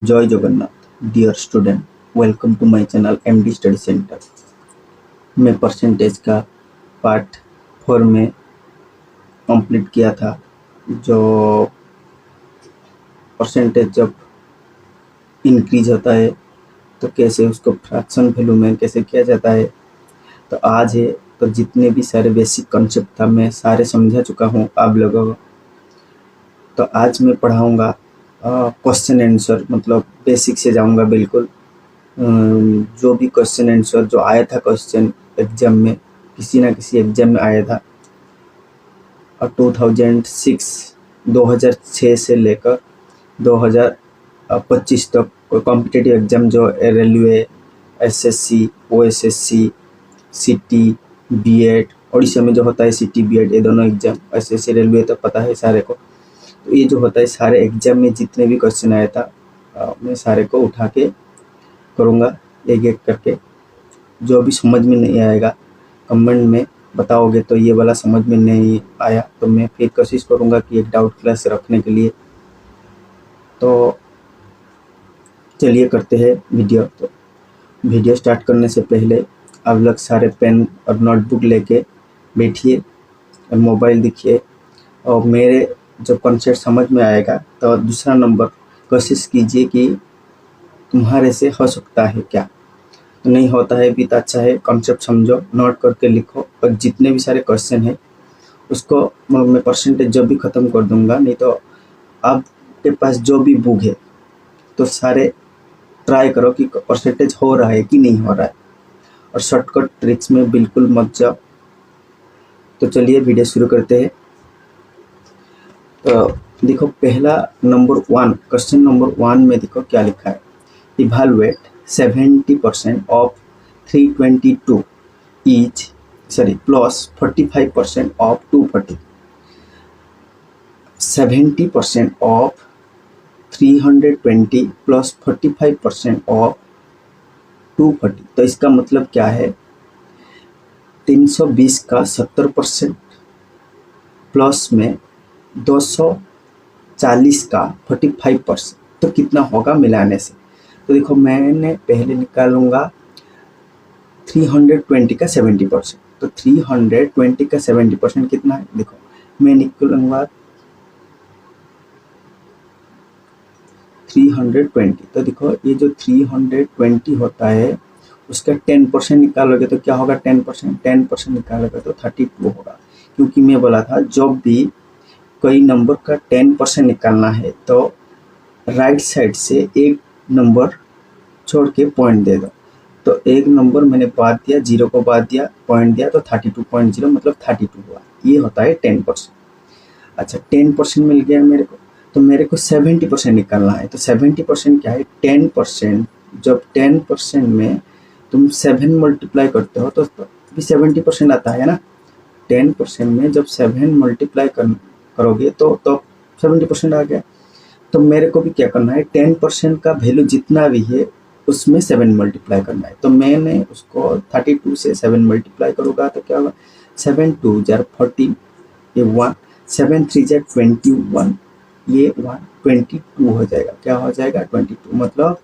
जय Jagannath dear student, welcome to my channel MD study centre. मैं percentage का part 4 में कंप्लीट किया था। जो परसेंटेज जब इंक्रीज होता है तो कैसे उसको फ्रैक्शन वैल्यू में कैसे किया जाता है, तो आज है। तो जितने भी सारे बेसिक कॉन्सेप्ट था मैं सारे समझा चुका हूँ आप लोगों को। तो आज मैं पढ़ाऊँगा क्वेश्चन आंसर, मतलब बेसिक से जाऊँगा बिल्कुल। जो भी क्वेश्चन आंसर जो आया था क्वेश्चन एग्जाम में, किसी ना किसी एग्जाम में आया था। और 2006 से लेकर 2025 तक कोई कॉम्पिटिटिव एग्जाम जो railway, SSC, OSSC, CT, BEd, Orissa में जो होता है सिटी बीएड, ये दोनों एग्जाम, एसएससी रेलवे तो पता है सारे को। तो ये जो होता है सारे एग्जाम में जितने भी क्वेश्चन आया था मैं सारे को उठा के करूँगा एक एक करके। जो भी समझ में नहीं आएगा कमेंट में बताओगे, तो ये वाला समझ में नहीं आया तो मैं फिर कोशिश करूँगा कि एक डाउट क्लास रखने के लिए। तो चलिए करते हैं वीडियो। तो वीडियो स्टार्ट करने से पहले आप लोग सारे पेन और नोटबुक लेके बैठिए और मोबाइल देखिए, और मेरे जो कॉन्सेप्ट समझ में आएगा तो दूसरा नंबर कोशिश कीजिए कि तुम्हारे से हो सकता है क्या। तो नहीं होता है भी तो अच्छा है, कॉन्सेप्ट समझो, नोट करके लिखो, और जितने भी सारे क्वेश्चन है उसको मैं परसेंटेज जब भी ख़त्म कर दूंगा। नहीं तो आपके पास जो भी बुक है तो सारे ट्राई करो कि परसेंटेज हो रहा है कि नहीं हो रहा है, और शॉर्टकट ट्रिक्स में बिल्कुल मत जाओ। तो चलिए वीडियो शुरू करते हैं। तो देखो पहला नंबर 1, क्वेश्चन नंबर 1 में देखो क्या लिखा है। Evaluate 70% of 322 is plus 45% of 240। 70% of 320 plus 45% of 240। तो इसका मतलब क्या है, 320 का 70% प्लस में 240 का 45%, तो कितना होगा मिलाने से। तो देखो मैंने पहले निकालूंगा 320 का 70%। तो 320 का 70% कितना है, देखो मैं निकालूंगा 320। तो देखो ये जो 320 होता है उसका 10% निकालोगे तो क्या होगा, 10% निकालोगे तो 32 होगा। क्योंकि मैं बोला था जब भी कोई नंबर का 10% निकालना है तो राइट साइड से एक नंबर छोड़ के पॉइंट दे दो। तो एक नंबर मैंने बाद दिया, जीरो को बाद दिया, पॉइंट दिया, तो 32.0 मतलब 32 हुआ। ये होता है 10%। अच्छा 10% मिल गया मेरे को, तो मेरे को 70% निकालना है। तो 70% क्या है, 10%। जब 10% में तुम 7 मल्टीप्लाई करते हो तो भी 70% आता है ना। 10% में जब 7 मल्टीप्लाई करोगे तो 70% आ गया। तो मेरे को भी क्या करना है, 10% का वैल्यू जितना भी है उसमें 7 मल्टीप्लाई करना है। तो मैंने उसको 32 से 7 मल्टीप्लाई करूँगा तो क्या होगा, 7 2 जार 40, ये 1, 7 3 जार 21, ये 1, 22 हो जाएगा। क्या हो जाएगा, 22। मतलब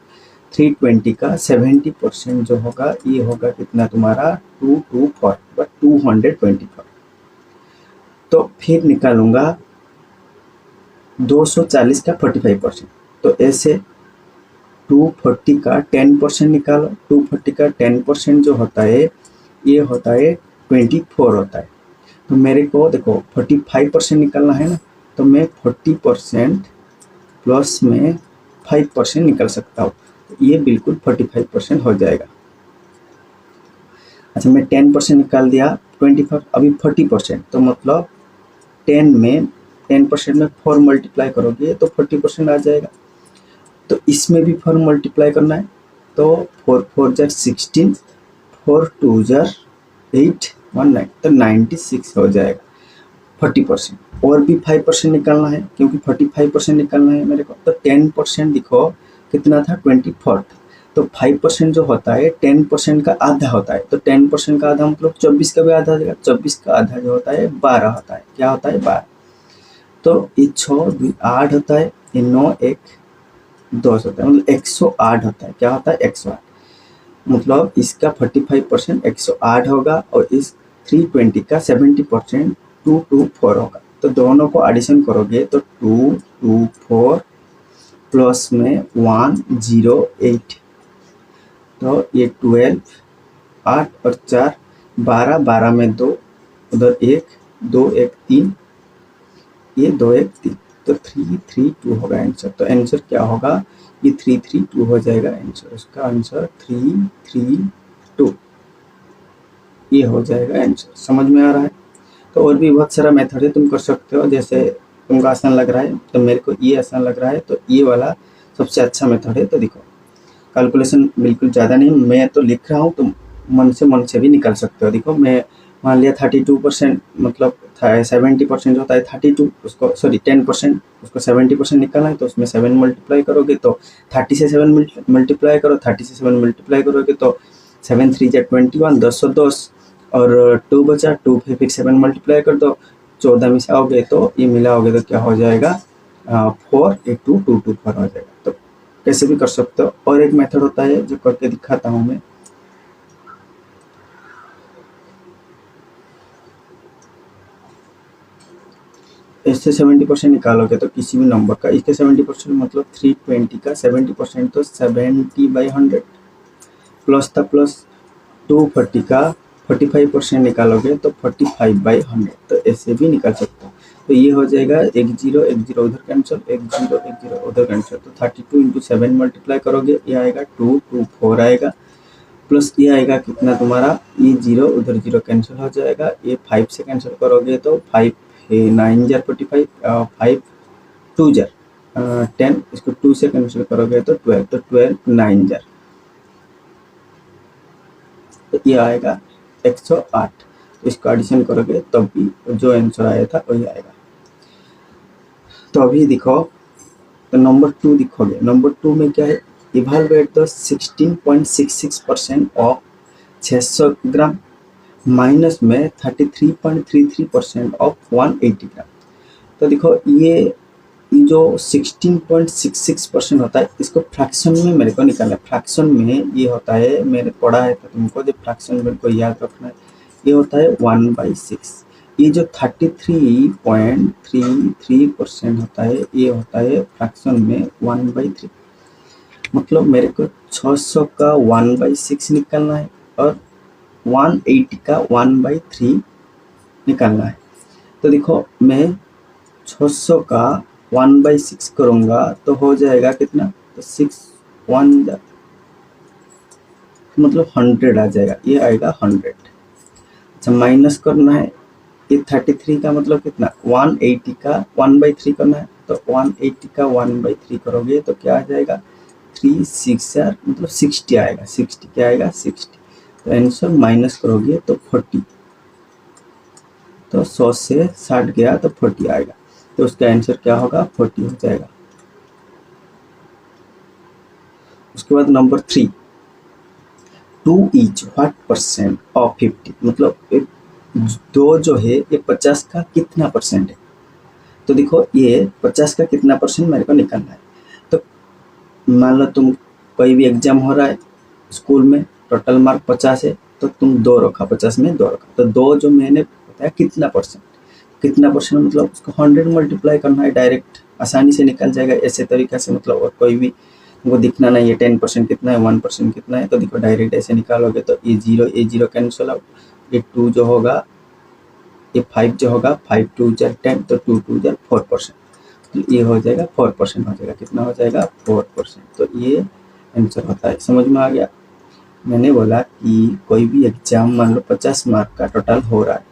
320 का 70% जो होगा ये होगा कितना तुम्हारा 224, बट 224। तो फिर निकालूंगा 240 का 45%। तो ऐसे 240 का 10% निकालो। 240 का 10% जो होता है ये होता है 24 होता है। तो मेरे को देखो 45% निकालना है ना, तो मैं 40% प्लस में 5% निकाल सकता हूँ। तो ये बिल्कुल 45% हो जाएगा। अच्छा मैं 10% निकाल दिया, 25, अभी 40%। तो मतलब 10% में 4 मल्टीप्लाई करोगे तो 40% आ जाएगा। तो इसमें भी 4 मल्टीप्लाई करना है, तो 4 4 जार 16, 4 2 जार 8, 19, तो 96 हो जाएगा 40%। और भी 5% निकालना है, क्योंकि 45% निकालना है मेरे को। तो 10% देखो कितना था, 24। तो 5% जो होता है 10% का आधा होता है। तो 10% का आधा मतलब 24 का भी आधा हो जाएगा। 24 का आधा जो होता है 12 होता है। क्या होता है, 12। तो ये 6 2 8 होता है, ये 9 1 10 होता है, मतलब 108 होता है। क्या होता है? 108। मतलब इसका 45% 108 होगा और इस 320 का 70% 224 होगा। तो दोनों को एडिशन करोगे तो 224 प्लस में 108, तो ये 12, 8 और 4 12, 12 में 2, उधर 1, 2 1 3, ये 2 1 3, तो 332 होगा आंसर। तो आंसर क्या होगा? ये 332 हो जाएगा आंसर। उसका आंसर 332 ये हो जाएगा आंसर। समझ में आ रहा है? तो और भी बहुत सारा मेथड है, तुम कर सकते हो। जैसे तुमको आसान लग रहा है तो मेरे को ये आसान लग रहा है, तो ये वाला सबसे अच्छा मेथड है। तो देखो, कैलकुलेशन बिल्कुल ज़्यादा नहीं, मैं तो लिख रहा हूँ, तो मन से भी निकाल सकते हो। देखो, मैं मान लिया 32%, मतलब 70% होता है 32, उसको सॉरी 10%, उसको 70% निकालना है, तो उसमें 7 मल्टीप्लाई करोगे तो 30 से 7 मल्टीप्लाई करो, 30 से 7 मल्टीप्लाई करोगे तो 7 3 जा 21, 10 और 10 और 2 बचा, 2 फिर 7 मल्टीप्लाई कर दो, 14 मिलाओगे तो ये मिलाओगे तो क्या हो जाएगा? 4 8 2 2 2 4 हो जाएगा। तो कैसे भी कर सकते हो। और एक मेथड होता है जो करके दिखाता हूँ मैं। इससे 70% निकालोगे तो किसी भी नंबर का, इसके 70% मतलब 320 का 70% तो 70/100 प्लस था, प्लस 240 का 45% निकालोगे तो 45/100। तो ऐसे भी निकाल सकते हो। तो ये हो जाएगा 1 0 1 0 उधर कैंसिल, 1 0 1 0 उधर कैंसिल, तो 32 इंटू 7 मल्टीप्लाई करोगे, ये आएगा 224 आएगा, प्लस ये आएगा कितना तुम्हारा, ये 0 उधर 0 कैंसिल हो जाएगा, ये 5 से कैंसिल करोगे तो 5 9 जार 45, 5 2 जार 10, इसको 2 से कैंसिल करोगे तो 12, तो 12 9 जार, तो ये आएगा 108। तो इसको एडिशन करोगे तब भी जो आंसर आया था वही आएगा। तो अभी देखो, तो नंबर 2 दिखोगे, नंबर 2 में क्या है? Evaluate the 16.66% of 600 gram minus में 33.33% ऑफ 180 ग्राम। तो देखो, ये जो 16.66% होता है, इसको फ्रैक्शन में मेरे को निकालना है। फ्रैक्शन में ये होता है, मैंने पढ़ा है तो तुमको जो फ्रैक्शन मेरे को याद रखना है, ये होता है 1/6। ये जो 33.33% होता है, ये होता है फ्रैक्शन में 1/3। मतलब मेरे को 600 का 1/6 निकालना है और 180 का 1/3 निकालना है। तो देखो, मैं 600 का 1/6 करूँगा तो हो जाएगा कितना? तो 6 1 मतलब 100 आ जाएगा, ये आएगा 100। अच्छा, माइनस करना है, ये 33 का मतलब कितना? 180 का 1/3 करना है, तो 180 का 1/3 करोगे तो क्या आ जाएगा? 3 6 मतलब 60 आएगा। 60 क्या आएगा? 60। तो आंसर माइनस करोगे तो 40, तो 100 से 60 गया तो 40 आएगा। तो उसका आंसर क्या होगा? 40 हो जाएगा। उसके बाद number 3, 2 each what percent of 50, मतलब 2 जो है ये 50 का कितना परसेंट है? तो देखो, ये 50 का कितना परसेंट मेरे को निकालना है। तो मान लो तुम कोई भी एग्जाम हो रहा है स्कूल में, टोटल मार्क 50 है, तो तुम 2 रखा, 50 में 2 रखा, तो 2 जो मैंने बताया कितना परसेंट, कितना परसेंट मतलब उसको 100 मल्टीप्लाई करना है, डायरेक्ट आसानी से निकल जाएगा ऐसे तरीके से। मतलब और कोई भी वो दिखना नहीं है 10% कितना है, 1% कितना है, तो देखो डायरेक्ट ऐसे निकालोगे तो ये 0 कैंसिल आउट, ये 2 जो होगा, ये 5 जो होगा, 5 2 जार 10, तो 2 2 जार 4%, तो ये हो जाएगा 4% हो जाएगा। कितना हो जाएगा? 4%। तो ये आंसर होता है। समझ में आ गया? मैंने बोला कि कोई भी एग्जाम मान लो 50 मार्क का टोटल हो रहा है,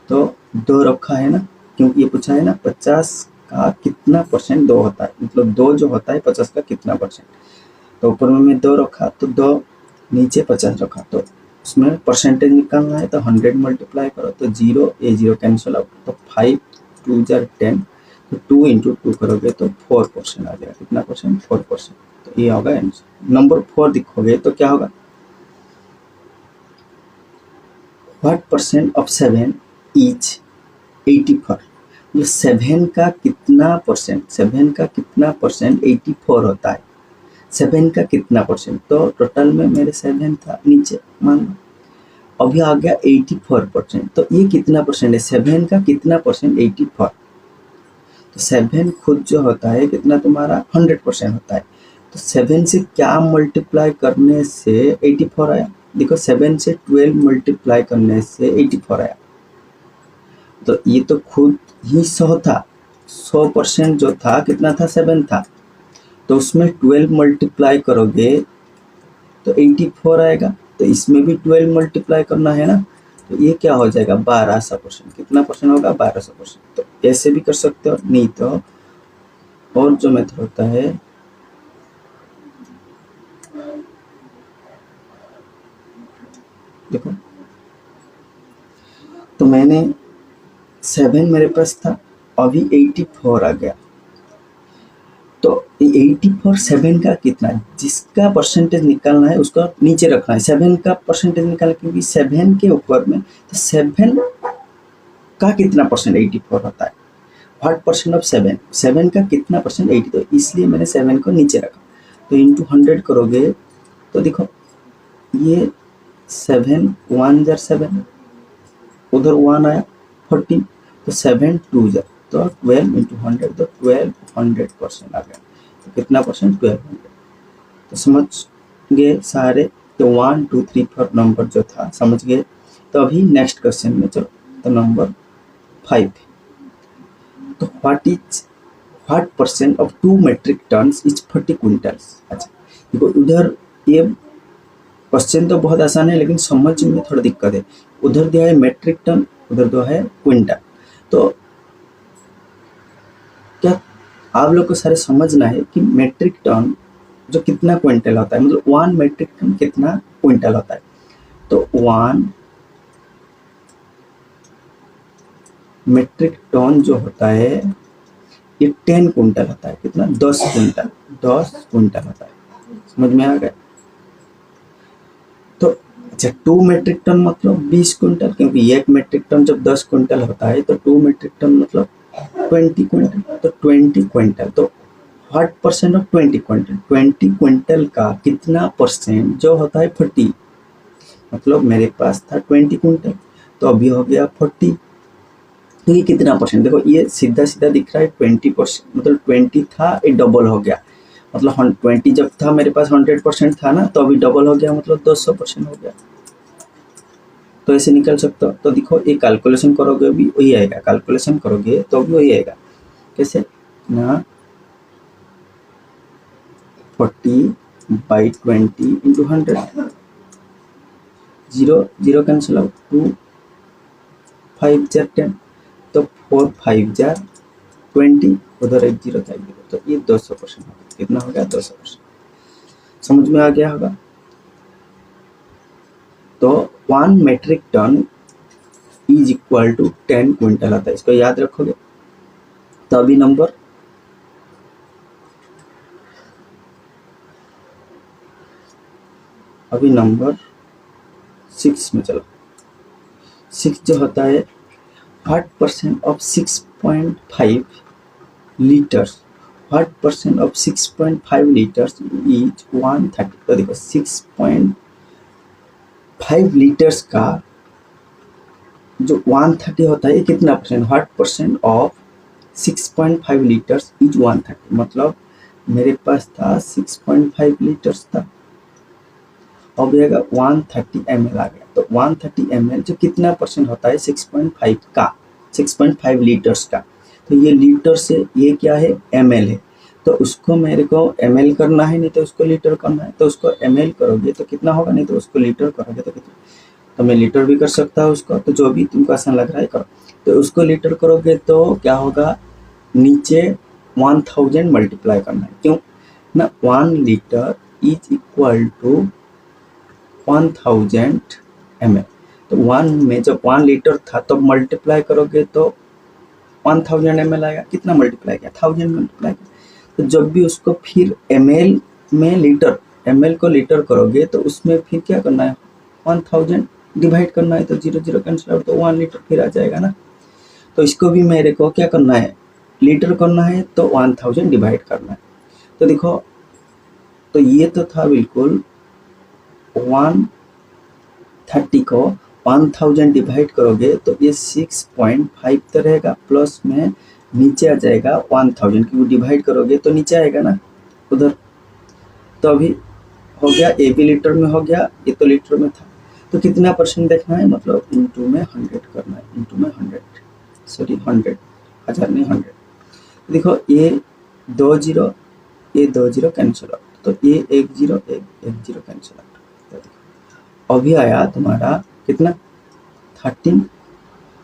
तो 2 रखा है ना, क्योंकि ये पूछा है ना 50 का कितना परसेंट 2 होता है, मतलब 2 जो होता है 50 का कितना परसेंट। तो ऊपर में मैं 2 रखा, तो 2 नीचे 50 रखा, तो उसमें परसेंटेज निकालना है, तो 100 मल्टीप्लाई करो तो 0 ये 0 कैंसिल आउट, तो 5 2 जार 10, तो 2 इंटू 2 करोगे तो 4% आ जाएगा। कितना परसेंट? 4%। तो ये होगा आंसर। नंबर 4 दिखोगे तो क्या होगा? व्हाट परसेंट ऑफ 7 इज 84, ये 7 का कितना परसेंट, 7 का कितना परसेंट 84 होता है, 7 का कितना परसेंट, तो टोटल में मेरे 7 था नीचे मान लो, अभी आ गया 84%, तो ये कितना परसेंट है, 7 का कितना परसेंट 84, तो 7 खुद जो होता है कितना तुम्हारा 100% होता है, तो 7 से क्या मल्टीप्लाई करने से 84 आया, देखो 7 से 12 मल्टीप्लाई करने से 84 आया, तो ये तो खुद ही 100 था, 100% जो था कितना था 7 था, तो उसमें 12 मल्टीप्लाई करोगे तो 84 आएगा, तो इसमें भी 12 मल्टीप्लाई करना है ना, तो ये क्या हो जाएगा 1200%, कितना परसेंट होगा 1200%, तो ऐसे भी कर सकते हो, नहीं तो और जो मेथड होता है देखो, तो मैंने 7 मेरे पास था, अभी 84 आ गया, तो 84 7 का कितना, जिसका परसेंटेज निकालना है उसका नीचे रखना है, 7 का परसेंटेज निकालना, क्योंकि 7 के ऊपर में, तो 7 का कितना परसेंट 84 होता है, व्हाट परसेंट ऑफ 7, 7 का कितना परसेंट 80, तो इसलिए मैंने 7 को नीचे रखा, तो इंटू 100 करोगे तो देखो ये 7 1 जार 7, उधर 1 आया 14, तो 7 2 जार, तो 12 इंटू 100, तो 1200% आ गया, तो कितना परसेंट 1200, तो समझ गए सारे, तो 1 2 3 4 नंबर जो था समझ गए, तो अभी नेक्स्ट क्वेश्चन में चलो, तो नंबर 5, तो what percent of 2 metric tons is 40 quintals. अच्छा देखो उधर ये क्वेश्चन तो बहुत आसान है, लेकिन समझ में थोड़ा दिक्कत है, उधर दिया है मेट्रिक टन, उधर दिया है क्विंटल, तो क्या आप लोग को सारे समझना है कि मेट्रिक टन जो कितना क्विंटल होता है, मतलब 1 मेट्रिक टन कितना क्विंटल होता है, तो 1 मेट्रिक टन जो होता है ये 10 क्विंटल होता है, कितना 10 क्विंटल, 10 क्विंटल होता है, समझ में आ गया, तो अच्छा 2 मेट्रिक टन मतलब 20 क्विंटल, क्योंकि 1 मेट्रिक टन जब 10 क्विंटल होता है तो 2 मेट्रिक टन मतलब 20 क्विंटल, तो 20 क्विंटल, तो what percent of 20 quintal, 20 quintal का कितना परसेंट जो होता है 40, मतलब मेरे पास था 20 क्विंटल, तो अभी हो गया 40, तो ये कितना परसेंट, देखो ये सीधा सीधा दिख रहा है 20%, मतलब 20 था ये डबल हो गया, मतलब 20 जब था मेरे पास 100% था ना, तो अभी डबल हो गया, मतलब 200% हो गया, तो ऐसे निकल सकते हो, तो देखो ये कैलकुलेशन करोगे भी वही आएगा, कैलकुलेशन करोगे तो भी वही आएगा, कैसे ना 40/20 इंटू 100, 0 0 कैंसिल आउट, 2 5 जार 10, तो 4 5 जार 20, उधर एक 0 था 0, तो ये 200% होगा, कितना हो गया 200%, समझ में आ गया होगा, तो 1 metric ton is equal to 10 quintal आता है, इसको याद रखोगे, तो अभी नंबर अभी नंबर 6 में चलो, 6 जो होता है what percent of 6.5 litres, what percent of 6.5 litres is 130, तो देखो 6.5 लीटर्स का जो 130 होता है ये कितना percent, what percent of 6.5 litres is 130, मतलब मेरे पास था 6.5 लीटर्स था, अब आएगा 130 ml आ गया, तो 130 ml जो कितना परसेंट होता है 6.5 का, 6.5 लीटर्स का, तो ये लीटर से ये क्या है ml है, तो उसको मेरे को ml करना है, नहीं तो उसको लीटर करना है, तो उसको ml करोगे तो कितना होगा, नहीं तो उसको लीटर करोगे तो कितना, तो मैं लीटर भी कर सकता हूँ उसको, तो जो भी तुमको आसान लग रहा है करो, तो उसको लीटर करोगे तो क्या होगा, नीचे 1000 मल्टीप्लाई करना है, क्यों ना 1 litre is equal to 1000 ml, तो 1 में जब 1 लीटर था तो मल्टीप्लाई करोगे तो 1000 ml आएगा, कितना मल्टीप्लाई किया 1000 मल्टीप्लाई किया, तो जब भी उसको फिर ml में लीटर, ml को लीटर करोगे तो उसमें फिर क्या करना है 1000 डिवाइड करना है, तो 0 0 कैंसिल आउट, तो 1 लीटर फिर आ जाएगा ना, तो इसको भी मेरे को क्या करना है, लीटर करना है, तो 1000 डिवाइड करना है। तो देखो, तो ये तो था बिल्कुल 130 को 1000 डिवाइड करोगे तो ये 6.5 तो रहेगा, प्लस में नीचे आ जाएगा 1000, क्योंकि डिवाइड करोगे तो नीचे आएगा ना उधर। तो अभी हो गया, ए भी लीटर में हो गया, ये तो लीटर में था। तो कितना परसेंट देखना है, मतलब इंटू में 100 करना है, इंटू में 100, सॉरी 100, 1000 नहीं 100। देखो ये 2 जीरो, ये 2 जीरो कैंसिल आउट, तो ये 1 जीरो, एक जीरो कैंसिल आउट। तो देखो अभी आया तुम्हारा कितना 13,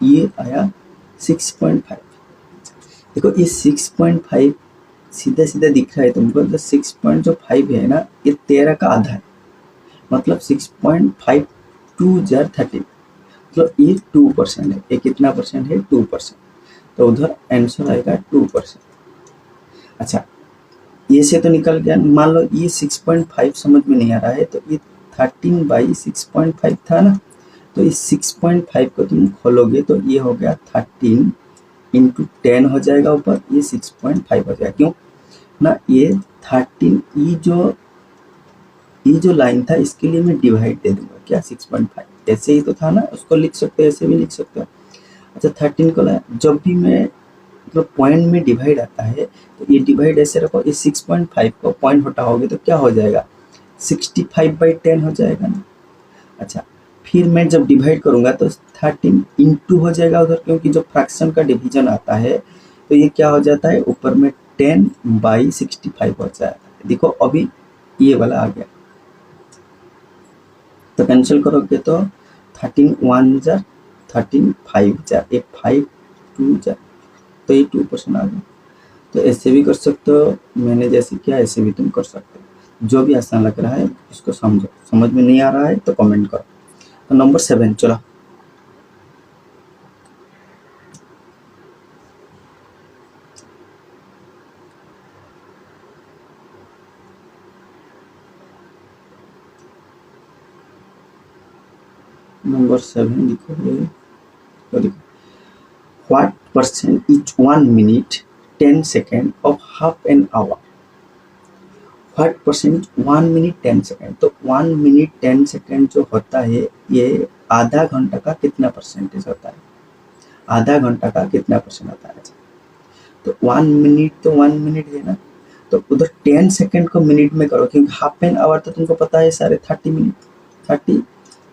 ये आया 6.5। देखो ये 6.5 सीधा सीधा दिख रहा है तुमको, तो 6.5 है ना, ये 13 का आधा है, मतलब 6.5 2 जार 13, मतलब ये 2% है। ये कितना परसेंट है, 2%। तो उधर आंसर आएगा 2%। अच्छा, ये से तो निकल गया। मान लो ये 6.5 समझ में नहीं आ रहा है, तो ये 13/6.5 था ना, तो इस 6.5 को तुम खोलोगे तो ये हो गया 13 इंटू 10 हो जाएगा ऊपर, ये 6.5 हो जाएगा। क्यों ना, ये 13, ये जो लाइन था इसके लिए मैं डिवाइड दे दूंगा क्या, 6.5 ऐसे ही तो था ना, उसको लिख सकते हो, ऐसे भी लिख सकते हो। अच्छा 13 को लाया, जब भी मैं मतलब पॉइंट में डिवाइड आता है तो ये डिवाइड ऐसे रखो, ये 6.5 को पॉइंट हटाओगे तो क्या हो जाएगा, 65/10 हो जाएगा ना। अच्छा, फिर मैं जब डिवाइड करूंगा तो 13 इंटू हो जाएगा उधर, क्योंकि जो फ्रैक्शन का डिवीजन आता है तो ये क्या हो जाता है, ऊपर में 10/65 हो जाता है। देखो अभी ये वाला आ गया, तो कैंसिल करोगे तो 13 1 जार 13 5 जार, ये 5 2 जार, तो ये 2% आ गया। तो ऐसे भी कर सकते हो, मैंने जैसे किया ऐसे भी तुम कर सकते हो, जो भी आसान लग रहा है इसको समझो। समझ में नहीं आ रहा है तो कमेंट करो। तो नंबर 7 चलो, नंबर 7 लिखो ये, तो देखो what percent is 1 minute 10 second of half an hour. What percent 1 minute 10 second, तो 1 मिनट 10 सेकेंड जो होता है ये आधा घंटा का कितना परसेंटेज होता है, आधा घंटा का कितना परसेंट होता है। तो 1 मिनट तो 1 मिनट है ना, तो उधर 10 सेकेंड को मिनट में करो, क्योंकि हाफ एन आवर तो तुमको पता है सारे 30 मिनट, 30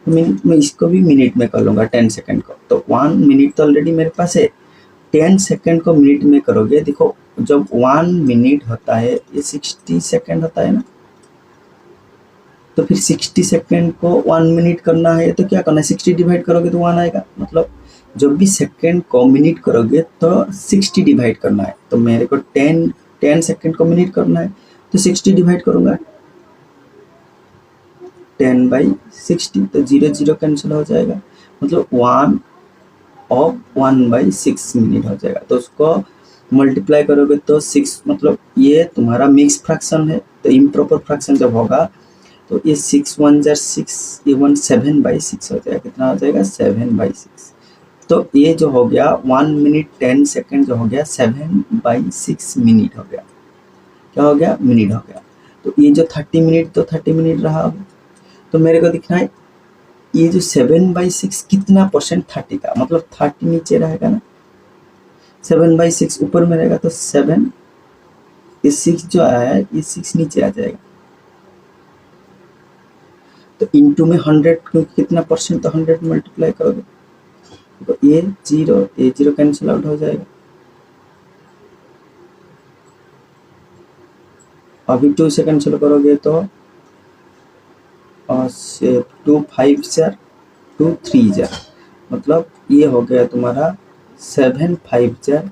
मिनट में इसको भी मिनट में कर लूँगा 10 सेकेंड को। तो 1 मिनट तो ऑलरेडी मेरे पास है, 10 सेकेंड को मिनट में करोगे, देखो जब 1 मिनट होता है ये 60 सेकेंड होता है ना, तो फिर 60 सेकेंड को 1 मिनट करना है तो क्या करना है, 60 डिवाइड करोगे तो 1 आएगा। मतलब जब भी सेकेंड को मिनट करोगे तो 60 डिवाइड करना है, तो मेरे को 10 सेकेंड को मिनट करना है तो 60 डिवाइड करूँगा 10/60, तो 0 0 कैंसिल हो जाएगा, मतलब 1/6 मिनट हो जाएगा। तो उसको मल्टीप्लाई करोगे तो 6, मतलब ये तुम्हारा मिक्स फ्रैक्शन है, तो इम्प्रॉपर फ्रैक्शन जब होगा तो ये 6 1 जार 6, ये 7/6 हो जाएगा। कितना हो जाएगा, 7/6। तो ये जो हो गया 1 मिनट 10 सेकेंड जो हो गया 7/6 मिनट हो गया। क्या हो गया, मिनट हो गया। तो ये जो 30 मिनट तो 30 मिनट रहा। अब तो मेरे को दिखना है ये जो 7/6 कितना परसेंट 30 का, मतलब 30 नीचे रहेगा ना, 7/6 ऊपर में रहेगा, तो 7, ये 6 जो आया है ये 6 नीचे आ जाएगा। तो इंटू में 100, क्योंकि कितना परसेंट, तो 100 मल्टीप्लाई करोगे तो ये 0 कैंसिल आउट हो जाएगा। अभी 2 से कैंसिल करोगे तो 2 5 जार 2 3 जार, मतलब ये हो गया तुम्हारा 7 5 जार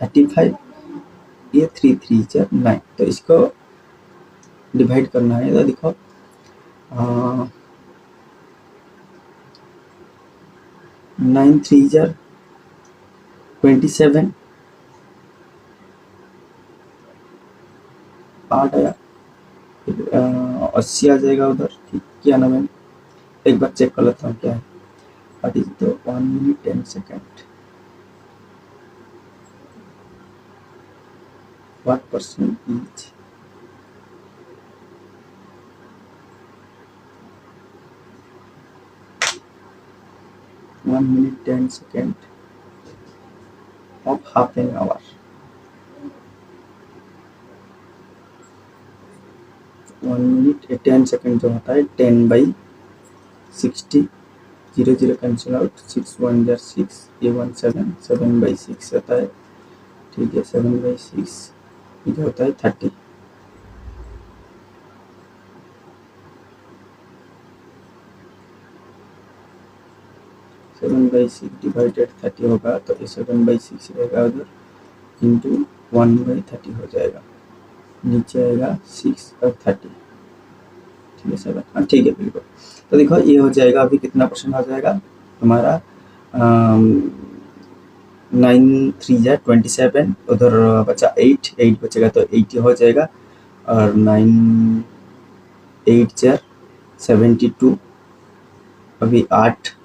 35, ये 3 3 जार 9। तो इसको डिवाइड करना है, तो देखो 9 3 जार 27, 8 आया, 80 आ जाएगा उधर। ठीक, क्या नाम है, एक बार चेक कर लेता हूँ क्या है। तो 1 minute 10 second what percent each? One minute 10 second of half an hour. 1 minute 10 second जो होता है 10/60, 0 0 कैंसिल आउट, 6 1 जार 6, ये 1 7, 7/6 होता है, ठीक है। 7/6 ये होता है 30, 7/6 डिवाइडेड 30 होगा तो ये 7/6 रहेगा उधर, इंटू 1/30 हो जाएगा, नीचे आएगा 6 और 30, ठीक है 7, हाँ ठीक है बिल्कुल। तो देखो ये हो जाएगा, अभी कितना परसेंट हो जाएगा हमारा, 9 3 जार 27, उधर बचा 8 बचेगा तो 80 हो जाएगा, और 9 8 जार 72, अभी 8,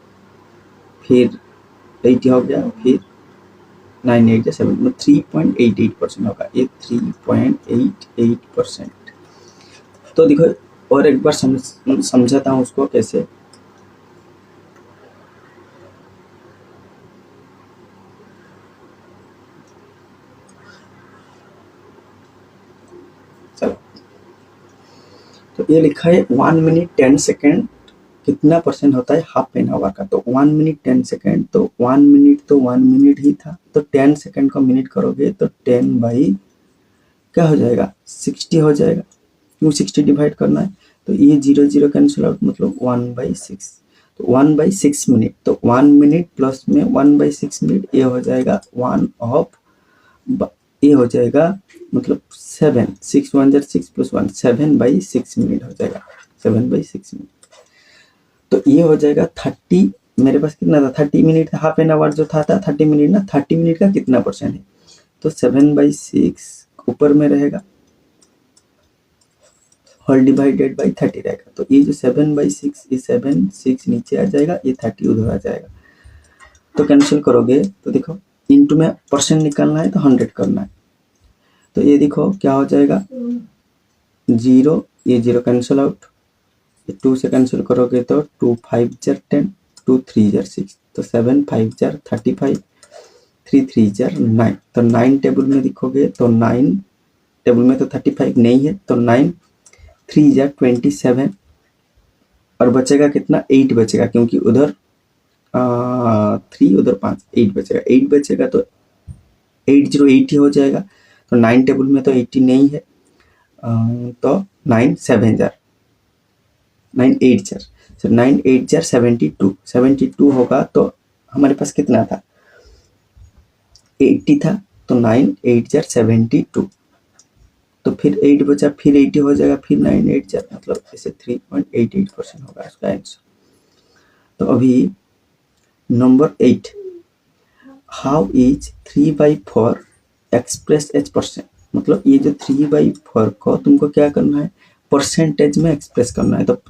फिर 80 हो गया, फिर 9 8 जार 7, 3.88% होगा, ये 3.88%। तो देखो और एक बार समझाता हूँ उसको कैसे। चलो तो ये लिखा है 1 मिनट 10 सेकेंड कितना परसेंट होता है हाफ एन आवर का। तो 1 मिनट 10 सेकेंड, तो 1 मिनट तो 1 मिनट ही था, तो 10 सेकेंड को मिनट करोगे तो 10 बाई क्या हो जाएगा 60 हो जाएगा, क्यों 60 डिवाइड करना है, तो ये 0 0 कैंसिल आउट, मतलब 1/6, तो 1/6 मिनट, तो 1 मिनट प्लस में 1/6 मिनट, ये हो जाएगा 1 ऑफ, ये हो जाएगा मतलब 7, 6 1 जार 6 प्लस 1, 7/6 मिनट हो जाएगा, 7/6 मिनट। तो ये हो जाएगा 30, मेरे पास कितना था 30 मिनट था, हाफ एन आवर जो था 30 मिनट ना, 30 मिनट का कितना परसेंट है, तो 7/6 ऊपर में रहेगा, होल डिवाइडेड बाई 30 रहेगा, तो ये जो 7/6, ये 7 6 नीचे आ जाएगा, ये 30 उधर आ जाएगा, तो कैंसिल करोगे तो देखो इनटू में परसेंट निकालना है तो 100 करना है, तो ये देखो क्या हो जाएगा 0, ये 0 कैंसिल आउट, 2 से कैंसिल करोगे तो 2 5 जार 10, 2 3 जार 6, तो 7 5 जार 35, 3 3 जार 9, तो 9 टेबल में देखोगे तो 9 टेबल में तो 35 नहीं है, तो 9 3 जार 27, और बचेगा कितना 8 बचेगा, क्योंकि उधर 3 उधर 5, 8 बचेगा, 8 बचेगा तो 80 80 हो जाएगा, तो 9 टेबल में तो 80 नहीं है, तो 9 7 जार 9 8 जार, सो 9 8 जार 72 होगा, तो हमारे पास कितना था 80 था, तो 9 8 जार 72, तो फिर 8 बचा, फिर 80 हो जाएगा, फिर 9 8 जार, मतलब ऐसे 3.88% होगा इसका आंसर। तो अभी number 8, how is 3/4 express as percent, मतलब ये जो 3/4 को तुमको क्या करना है परसेंटेज में एक्सप्रेस करना है, तो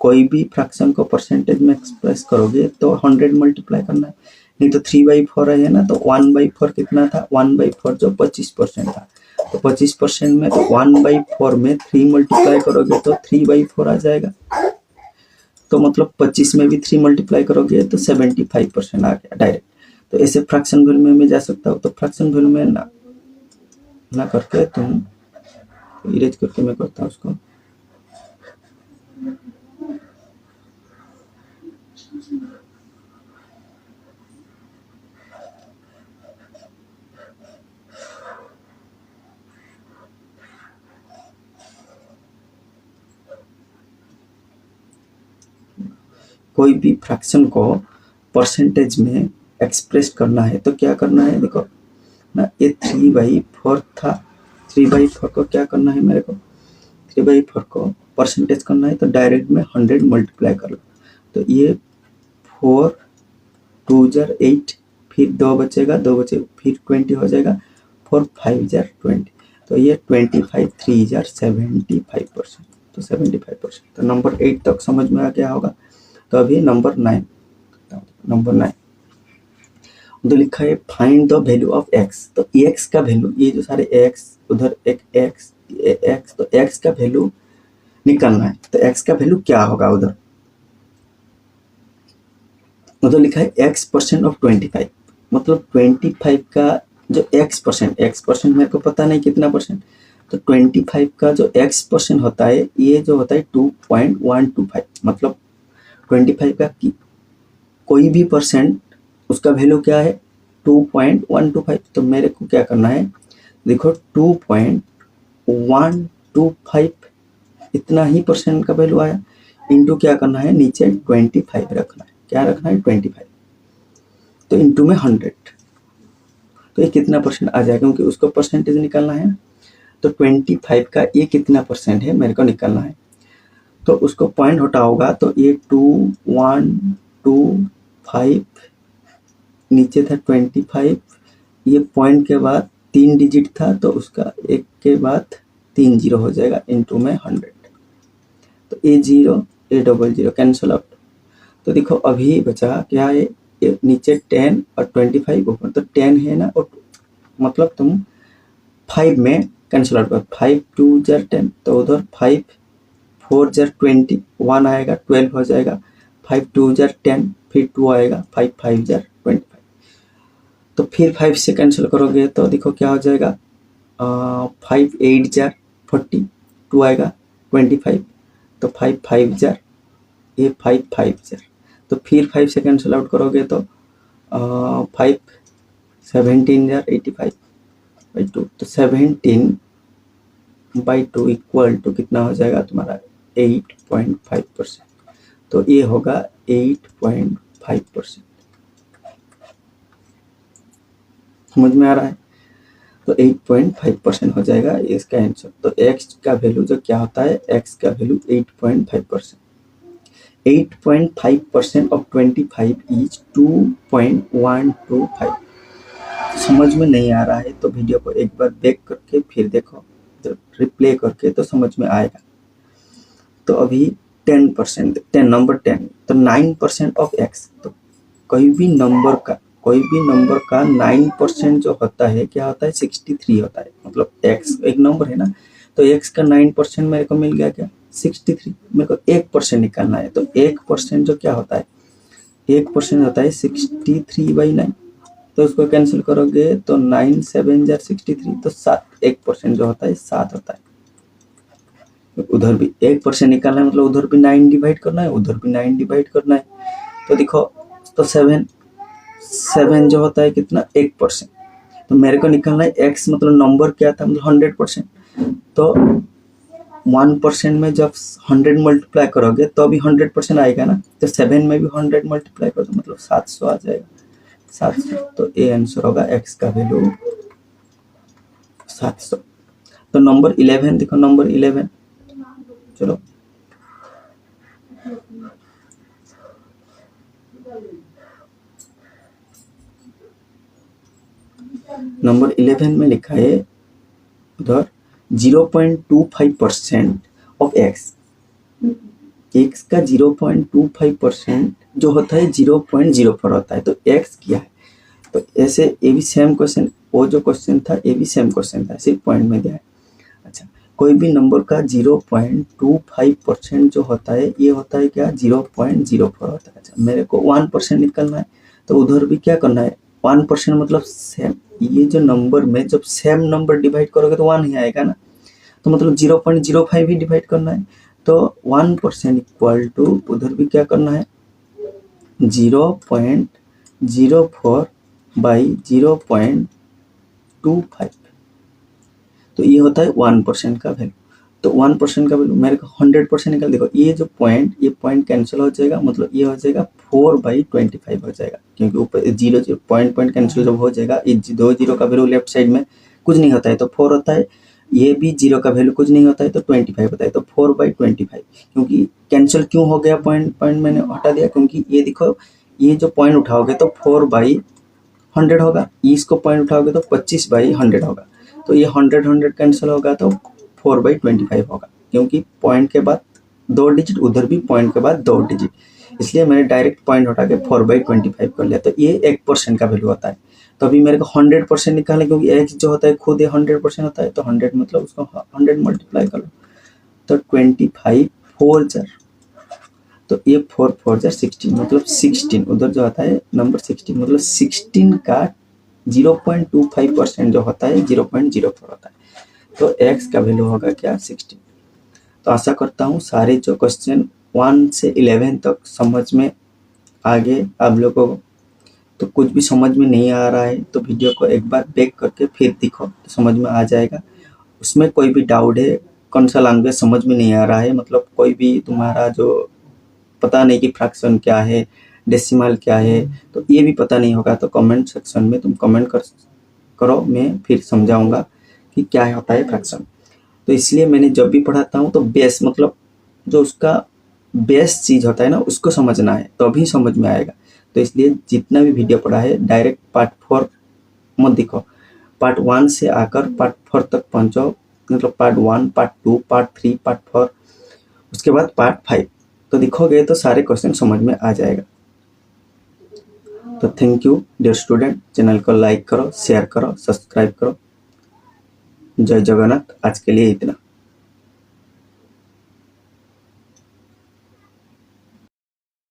कोई भी फ्रैक्शन को परसेंटेज में एक्सप्रेस करोगे तो 100 मल्टीप्लाई करना है, नहीं तो 3/4 है ना, तो 1/4 कितना था 1/4 जो 25% था, तो 25% में तो 1/4 में 3 मल्टीप्लाई करोगे तो 3/4 आ जाएगा, तो मतलब 25 में भी 3 मल्टीप्लाई करोगे तो 75% आ गया डायरेक्ट। तो ऐसे फ्रैक्शन वैल्यू में जा सकता हो, तो फ्रैक्शन वैल्यू में ना करके तुम इरेज करके मैं करता हूँ उसको, कोई भी फ्रैक्शन को परसेंटेज में एक्सप्रेस करना है तो क्या करना है, देखो ना ये 3/4 था, 3/4 को क्या करना है मेरे को 3/4 को परसेंटेज करना है, तो डायरेक्ट में 100 मल्टीप्लाई कर लो, तो ये 4 2 जार 8, फिर 2 बचेगा, 2 बचे फिर 20 हो जाएगा, 4 5 जार 20, तो ये 25 3 जार 75%, तो 75%, तो नंबर 8 तक समझ में आ गया होगा। तो अभी नंबर 9, उधर लिखा है find the value of x. तो एक्स का वैल्यू, ये जो सारे एक्स, उधर एक एक्स, एक्स, तो एक्स का वैल्यू निकालना है। तो एक्स का वैल्यू क्या होगा? उधर उधर लिखा है एक्स परसेंट ऑफ 25, मतलब 25 का जो एक्स परसेंट मेरे को पता नहीं कितना परसेंट, तो 25 का जो एक्स परसेंट होता है, ये जो होता है 2.125, मतलब 25 का कोई भी परसेंट, उसका वैल्यू क्या है? 2.125। तो मेरे को क्या करना है, देखो 2.125 इतना ही परसेंट का वैल्यू आया, इंटू क्या करना है, नीचे 25 रखना है। क्या रखना है? 25। तो इंटू में 100, तो ये कितना परसेंट आ जाएगा, क्योंकि उसको परसेंटेज निकालना है। तो 25 का ये कितना परसेंट है मेरे को निकालना है। तो उसको पॉइंट हटाओगा तो ये 2125, नीचे था 25, ये पॉइंट के बाद 3 डिजिट था, तो उसका एक के बाद 3 जीरो हो जाएगा, इंटू में 100। तो ये 0, ये 00 कैंसिल आउट। तो देखो अभी बचा क्या है, ये नीचे 10 और 25 ऊपर, तो 10 है ना, और मतलब तुम 5 में कैंसिल आउट करो, 5 2 जार 10, तो उधर 5 4 जार 20, 1 आएगा, 12 हो जाएगा, 5 2 जार 10, फिर 2 आएगा, 5 5 जार 25। तो फिर 5 से कैंसिल करोगे तो देखो क्या हो जाएगा, 5 8 जार 40, 2 आएगा 25, तो 5 5 जार, ये 5 5 जार, तो फिर 5 से कैंसिल आउट करोगे तो 5 17 जार 85/2, तो 17/2 इक्वल टू कितना हो जाएगा तुम्हारा, 8.5%। तो ये होगा 8.5%। समझ में आ रहा है? तो 8.5% हो जाएगा इसका आंसर। तो x का वैल्यू जो क्या होता है, x का वैल्यू 8.5%। 8.5% of 25 is 2.125। समझ में नहीं आ रहा है तो वीडियो को एक बार देख करके फिर देखो, तो रिप्ले करके तो समझ में आएगा। तो अभी 10%, 10 नंबर 10, तो 9% ऑफ x। तो कोई भी नंबर का 9% जो होता है क्या होता है, 63 होता है। मतलब x एक नंबर है ना, तो x का 9% मेरे को मिल गया क्या, 63। मेरे को 1% निकालना है, तो 1% जो क्या होता है, 1% होता है 63/9। तो उसको कैंसिल करोगे तो 9 7 जार 63, तो 7, 1% जो होता है 7 होता है। उधर भी 1% निकालना है, मतलब उधर भी 9 डिवाइड करना है, उधर भी 9 डिवाइड करना है। तो देखो, तो 7 जो होता है कितना, 1%। तो मेरे को निकालना है x, मतलब नंबर क्या था, मतलब 100%। तो 1% में जब 100 मल्टीप्लाई करोगे तो अभी 100% आएगा ना, तो 7 में भी 100 मल्टीप्लाई करो तो मतलब 700 आ जाएगा, 700। तो ये आंसर होगा x का वैल्यू 700। तो नंबर 11 देखो, नंबर 11, चलो नंबर 11 में लिखा है उधर 0.25% ऑफ x का 0.25% जो होता है 0.04 होता है। तो x क्या है, तो ऐसे ये भी सेम क्वेश्चन, वो जो क्वेश्चन था ये भी सेम क्वेश्चन था, सिर्फ पॉइंट में दिया है। अच्छा, कोई भी नंबर का 0.25% जो होता है ये होता है क्या, 0.04 होता है। अच्छा, मेरे को 1% निकालना है, तो उधर भी क्या करना है, 1% मतलब सेम, ये जो नंबर में जब सेम नंबर डिवाइड करोगे तो 1 ही आएगा ना, तो मतलब 0.05 ही डिवाइड करना है। तो 1% इक्वल टू उधर भी क्या करना है, 0.04/0.25। तो ये होता है 1% का वैल्यू। तो 1% का वैल्यू मेरे को 100% निकाल, देखो ये जो पॉइंट, ये पॉइंट कैंसिल हो जाएगा, मतलब ये हो जाएगा 4/25 हो जाएगा, क्योंकि ऊपर 0 पॉइंट कैंसिल जब हो जाएगा, ये 2 0 का वैल्यू लेफ्ट साइड में कुछ नहीं होता है तो 4 होता है, ये भी 0 का वैल्यू कुछ नहीं होता है तो 25 होता है, तो 4/25। क्योंकि कैंसिल क्यों हो गया, पॉइंट मैंने हटा दिया, क्योंकि ये देखो, ये जो पॉइंट उठाओगे तो 4/100 होगा, इसको पॉइंट उठाओगे तो 25/100 होगा, तो ये 100 कैंसिल होगा तो 4/25 होगा, क्योंकि पॉइंट के बाद 2 डिजिट, उधर भी पॉइंट के बाद 2 डिजिट, इसलिए मैंने डायरेक्ट पॉइंट हटा के 4/25 कर लिया। तो ये 1% का वैल्यू होता है। तो अभी मेरे को 100% निकालना है, क्योंकि x जो होता है खुद ये 100% होता है। तो 100 मतलब उसको 100 मल्टीप्लाई कर लो, तो 25 4 जार, तो ये 4 4 जार 16, मतलब 16 उधर जो आता है नंबर 16, मतलब 16 का 0.25% जो होता है 0.04 होता है। तो x का वैल्यू होगा क्या, 16। तो आशा करता हूँ सारे जो क्वेश्चन 1 से 11 तक समझ में आ गए आप लोगों को। तो कुछ भी समझ में नहीं आ रहा है तो वीडियो को एक बार बैक करके फिर देखो, तो समझ में आ जाएगा। उसमें कोई भी डाउट है, कौन सा लैंग्वेज समझ में नहीं आ रहा है, मतलब कोई भी तुम्हारा जो पता नहीं कि फ्रैक्शन क्या है, डेसिमल क्या है, तो ये भी पता नहीं होगा, तो कमेंट सेक्शन में तुम कमेंट करो, मैं फिर समझाऊंगा कि क्या होता है फ्रैक्शन। तो इसलिए मैंने जब भी पढ़ाता हूँ तो बेस, मतलब जो उसका बेस चीज़ होता है ना, उसको समझना है तभी समझ में आएगा। तो इसलिए जितना भी वीडियो पढ़ा है डायरेक्ट पार्ट 4 मत देखो, पार्ट 1 से आकर पार्ट 4 तक पहुँचो, मतलब पार्ट 1, पार्ट 2, पार्ट 3, पार्ट 4, उसके बाद पार्ट 5। तो दिखोगे तो सारे क्वेश्चन समझ में आ जाएगा। तो thank you dear student, channel को लाइक करो, शेयर करो, सब्सक्राइब करो। जय जगन्नाथ। आज के लिए इतना।